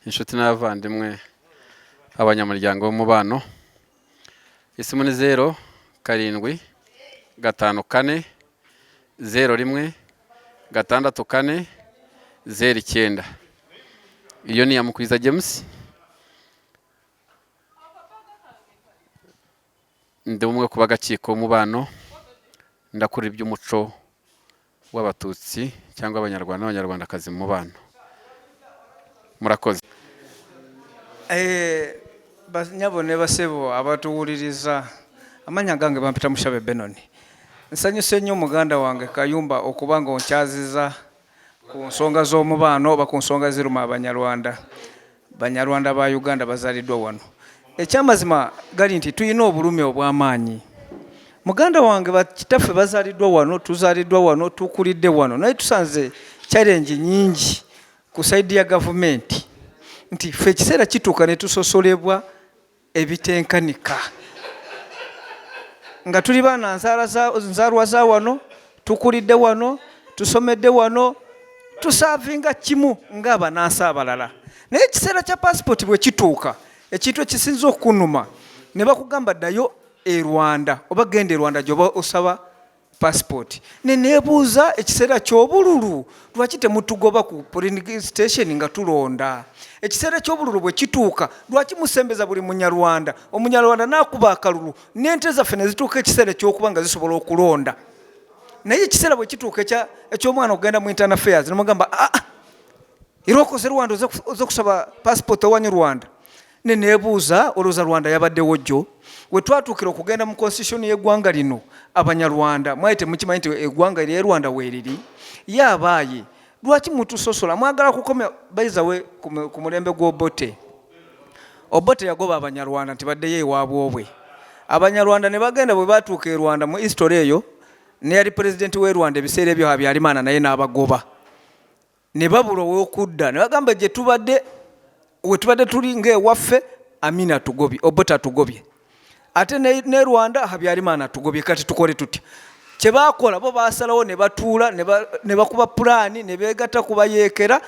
inshuti n'abavandimwe abanyamuryango b'umubano isimu ni 07-54-01-6-4-09. Iyo ni ya Mukwiza James. Ndi umwe ku bagakiko umubano ndakura iby'umuco w'abatutsi cyangwa abanyarwanda n'abanyarwandakazi mu mubano. Murakoze. Banyabone basebo abatuwuliriza amanya gange bampita Mushabe Benoni. Nsanyuse nnyo muganda wange Kayumba okubanga onkyaziza ku nsonga z'omubano oba ku nsonga ziruma Abanyarwanda. Banyarwanda ba Uganda bazaliddwa wano. Ekyamazima gali nti tuyina obulumi obw'amaanyi. Muganda wange bakitaffe bazaliddwa wano, tuzaliddwa wano, tukulidde wano. Naye tusanze challenge nyingi ku side ya government. Nti ffe ekiseera kituuka ne tusosolebwa ebitenkanika. Nga tuli baana nzaalwa za wano, tukulidde wano, tusomedde wano, tusavinga kimu ng'abanaasa abalala. Naye ekiseera kya passport bwe kituuka, ekintu ekisinza okunuma ne bakugamba ddayo e Rwanda oba genda e Rwanda gy'oba osaba passport. Ne neebuuza ekiseera ky'obululu lwaki temutugoba ku polling station nga tulonda? Ekiseera ky'obululu bwe kituuka lwaki musembeza buli munyarwanda? Omunyarwanda n'akuba akalulu n'ente zaffe ne zituuka ekiseera eky'okuba nga zisobola okulonda. Naye ekiseera bwe kituuka eky'omwana okugenda mu internal affairs ne mugamba era okoze Rwanda oze kusaba passport owanyu Rwanda. Ne neebuuza olowooza Rwanda yabaddewo jjo? We twatuukira okugenda mu constitution y'eggwanga lino Abanyarwanda mwali temukimanyi nti eggwanga lye Rwanda weeriri yabaaye. Lwaki mutusosola? Mwagala kukomya bayizawe ku mulembe gw'Obote. Obote yagoba Abanyarwanda nti baddeyo ewaabwe obwe. Abanyarwanda ne bagenda bwe batuuka e Rwanda mu history eyo ne yali president w'e Rwanda ebiseera ebyo Habyarimana naye n'abagoba. Ne babula ow'okudda ne bagamba gye tubadde we tubadde tuli ng'ewaffe Amina atugobye, Obote atugobye. Ate ne Rwanda Habyarimana atugobye, kati tukole tutya? Kye baakola bo baasalawo ne batuula ne bakuba pulaani ne beegatta kubayeekera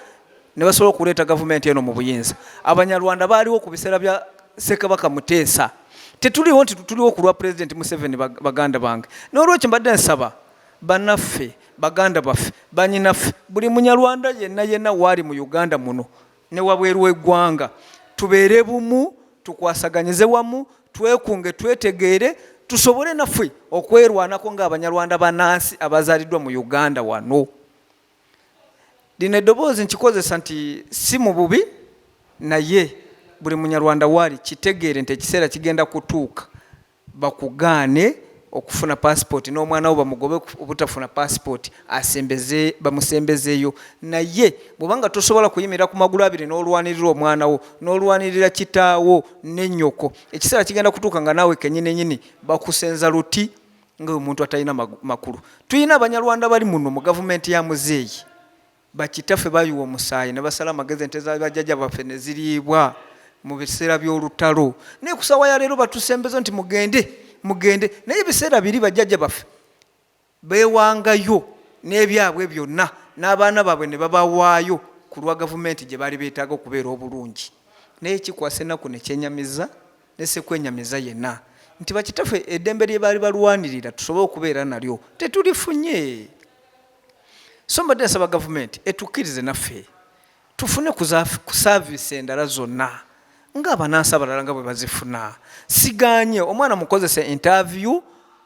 ne basobola okuleeta gavumenti eno mu buyinza. Abanyarwanda baaliwo ku biseera bya Ssekabaka Muteesa. Tetuliwo nti tuliwo ku lwa President Museveni baganda bange. N'olwekyo mbadde nsaba bannaffe, baganda baffe, bannyinaffe, buli munyarwanda yenna waali mu Uganda muno ne wabweru w'eggwanga tubeere bumu, tukwasaganyize wamu, twekunge, twetegeere, tusobole naffe okwerwanako ng'Abanyarwanda bannansi abazaaliddwa mu Uganda wano. Lino eddoboozi nkikozesa nti si mu bubi, naye buli munyarwanda waali kitegeere nti ekiseera kigenda kutuuka bakugaane okufuna passport n'omwana wo bamugobe obutafuna passport bamusembezeeyo. Naye bw'obanga tosobola kuyimirira ku magulu abiri n'olwanirira omwana wo n'olwanirira kitaawo ne nnyoko, ekiseera kigenda kutuuka nga naawe kennyini bakusenza luti ng'omuntu atalina makulu. Tuyina Abanyarwanda bali muno mu gavumenti ya Muzeeyi bakitaffe bayiwa omusaayi ne basala amagezi ente za bajjajja baffe ne ziriibwa mu biseera by'olutalo. Naye ku ssaawa ya leero batusembeza nti mugende. Naye ebiseera biri bajjajja baffe beewangayo n'ebyabwe byonna n'abaana baabwe ne babawaayo ku lwa gavumenti gye baali beetaaga okubeera obulungi. Naye kikwasa ennaku ne kyenyamiza ne sekwenyamiza yenna nti bakitaffe eddembe lye baali balwanirira tusobole okubeera nalyo tetulifunye. So mbadde nsaba gavumenti etukkirize naffe tufune ku saavisi endala zonna ng'abanaasa abalala nga bwe bazifuna. Sigaanye omwana mukozesa interview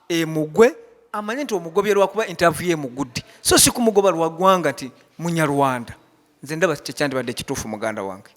emugwe amanye nti omugobye lwakuba interview emugudde, so si kumugoba lwa ggwanga nti munyarwanda. Nze ndaba kyekyandibadde kituufu muganda wange.